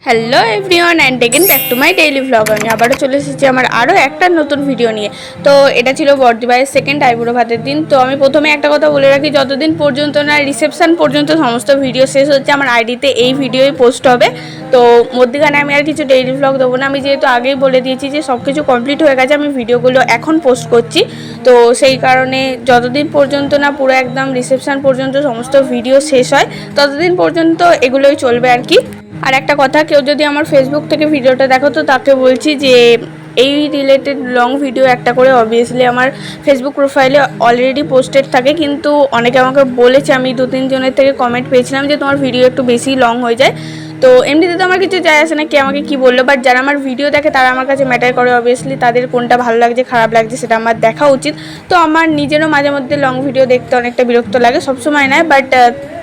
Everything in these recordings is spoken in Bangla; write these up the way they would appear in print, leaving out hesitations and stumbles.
Hello everyone and again back to my daily vlog. আমি আবারও চলে এসেছি আমার আরও একটা নতুন ভিডিও নিয়ে। তো এটা ছিল বর্দিভাইয়ের সেকেন্ড আইবুড়ো ভাতের দিন। তো আমি প্রথমে একটা কথা বলে রাখি, যতদিন পর্যন্ত না রিসেপশান পর্যন্ত সমস্ত ভিডিও শেষ হচ্ছে আমার আইডিতে এই ভিডিওই পোস্ট হবে। তো মধ্যখানে আমি আর কিছু ডেইলি ভ্লগ দেবো না। আমি যেহেতু আগেই বলে দিয়েছি যে সব কিছু কমপ্লিট হয়ে গেছে, আমি ভিডিওগুলো এখন পোস্ট করছি। তো সেই কারণে যতদিন পর্যন্ত না পুরো একদম রিসেপশান পর্যন্ত সমস্ত ভিডিও শেষ হয় ততদিন পর্যন্ত এগুলোই চলবে আর কি। আর একটা কথা, কেউ যদি আমার ফেসবুক থেকে ভিডিওটা দেখো তো তাকে বলছি যে এই রিলেটেড লং ভিডিও একটা করে অবভিয়াসলি আমার ফেসবুক প্রোফাইলে অলরেডি পোস্টেড থাকে, কিন্তু অনেকে আমাকে বলেছে, আমি 2-3 জনের থেকে কমেন্ট পেয়েছিলাম যে তোমার ভিডিও একটু বেশি লং হয়ে যায়। তো এমনিতে তো আমার কিছু যায় আসে না কে আমাকে কী বললো, বাট যারা আমার ভিডিও দেখে তারা আমার কাছে ম্যাটার করে। অবভিয়াসলি তাদের কোনটা ভালো লাগছে খারাপ লাগছে সেটা আমার দেখা উচিত। তো আমার নিজেরও মাঝে মধ্যে লং ভিডিও দেখতে অনেকটা বিরক্ত লাগে, সবসময় নয়, বাট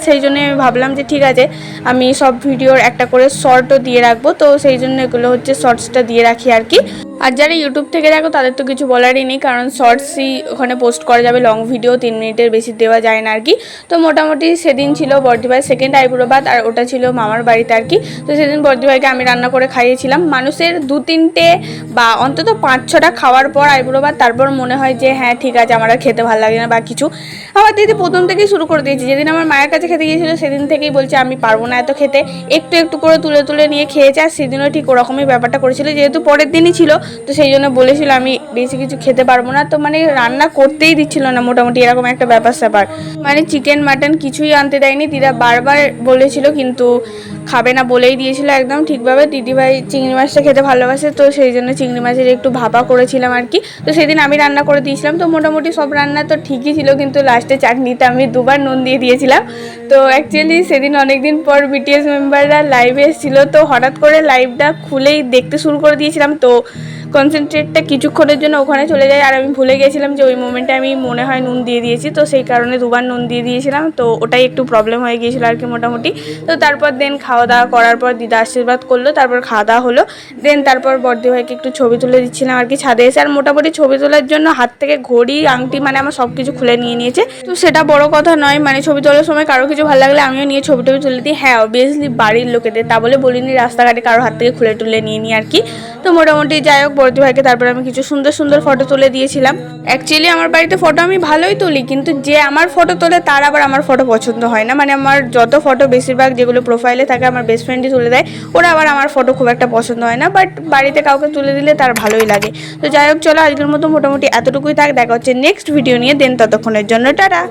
সেই জন্য আমি ভাবলাম যে ঠিক আছে আমি সব ভিডিওর একটা করে শর্টও দিয়ে রাখবো। তো সেই জন্য এগুলো হচ্ছে শর্টসটা দিয়ে রাখি আর কি। আর যারা ইউটিউব থেকে দেখো তাদের তো কিছু বলারই নেই, কারণ শর্টসই ওখানে পোস্ট করা যাবে, লং ভিডিও 3 মিনিটের বেশি দেওয়া যায় না আর কি। তো মোটামুটি সেদিন ছিল বর্দিভাইয়ের সেকেন্ড আইবুড়ো ভাত, আর ওটা ছিল মামার বাড়িতে আর কি। তো সেদিন বর্দিভাইকে আমি রান্না করে খাইয়েছিলাম। মানুষের 2-3টে বা অন্তত 5-6টা খাওয়ার পর আইবুড়ো ভাত তারপর মনে হয় যে হ্যাঁ ঠিক আছে আমার আর খেতে ভালো লাগে না বা কিছু। আমার দিদি প্রথম থেকেই শুরু করে দিয়েছি, যেদিন আমার মায়ের কাছে খেতে গিয়েছিল সেদিন থেকেই বলছে আমি পারবো না এত খেতে, একটু একটু করে তুলে তুলে নিয়ে খেয়েছে। আর সেদিনও ঠিক ওরকমই ব্যাপারটা করেছিল, যেহেতু পরের দিনই ছিল তো সেই জন্য বলেছিল আমি বেশি কিছু খেতে পারবো না। তো মানে রান্না করতেই দিচ্ছিল না, মোটামুটি এরকম একটা ব্যাপার স্যাপার। মানে চিকেন মাটন কিছুই আনতে দেয়নি, দিদা বারবার বলেছিল কিন্তু খাবে না বলেই দিয়েছিল একদম ঠিকভাবে। দিদিভাই চিংড়ি মাছটা খেতে ভালোবাসে, তো সেই জন্য চিংড়ি মাছের একটু ভাপা করেছিলাম আর কি। তো সেদিন আমি রান্না করে দিয়েছিলাম। তো মোটামুটি সব রান্না তো ঠিকই ছিল, কিন্তু লাস্টে চাটনিতে আমি 2বার নুন দিয়ে দিয়েছিলাম। তো অ্যাকচুয়ালি সেদিন অনেকদিন পর বিটিএস মেম্বাররা লাইভে এসেছিলো, তো হঠাৎ করে লাইভটা খুলেই দেখতে শুরু করে দিয়েছিলাম। তো কনসেন্ট্রেটটা কিছুক্ষণের জন্য ওখানে চলে যায়, আর আমি ভুলে গেছিলাম যে ওই মোমেন্টে আমি মনে হয় নুন দিয়ে দিয়েছি। তো সেই কারণে 2বার নুন দিয়ে দিয়েছিলাম, তো ওটাই একটু প্রবলেম হয়ে গিয়েছিলো আর কি মোটামুটি। তো তারপর দেন খাওয়া দাওয়া করার পর দিদা আশীর্বাদ করলো, তারপর খাওয়া দাওয়া হলো। দেন তারপর বর্দিভাইকে একটু ছবি তুলে দিচ্ছিলাম আর কি ছাদে এসে। আর মোটামুটি ছবি তোলার জন্য হাত থেকে ঘড়ি আংটি মানে আমার সব কিছু খুলে নিয়ে নিয়েছে। তো সেটা বড় কথা নয়, মানে ছবি তোলার সময় কারো কিছু ভালো লাগলে আমিও নিয়ে ছবি টবি তুলে দিই। হ্যাঁ অবভিয়াসলি বাড়ির লোকেদের, তা বলে বলিনি রাস্তাঘাটে কারো হাত থেকে খুলে টুলে নিয়ে নিই আর কি। তো মোটামুটি যাই হোক বর্দিভাইকে তারপর আমি কিছু সুন্দর সুন্দর ফটো তুলে দিয়েছিলাম। অ্যাকচুয়ালি আমার বাড়িতে ফটো আমি ভালোই তুলি, কিন্তু যে আমার ফটো তোলে তার আবার আমার ফটো পছন্দ হয় না। মানে আমার যত ফটো বেশিরভাগ যেগুলো প্রোফাইলে থাকে আমার বেস্ট ফ্রেন্ডই তুলে দেয়, ওরা আবার আমার ফটো খুব একটা পছন্দ হয় না, বাট বাড়িতে কাউকে তুলে দিলে তার ভালোই লাগে। তো যাই হোক চলো আজকের মতো মোটামুটি এতটুকুই থাক, দেখা হচ্ছে নেক্সট ভিডিও নিয়ে। দেন ততক্ষণের জন্য টাটা।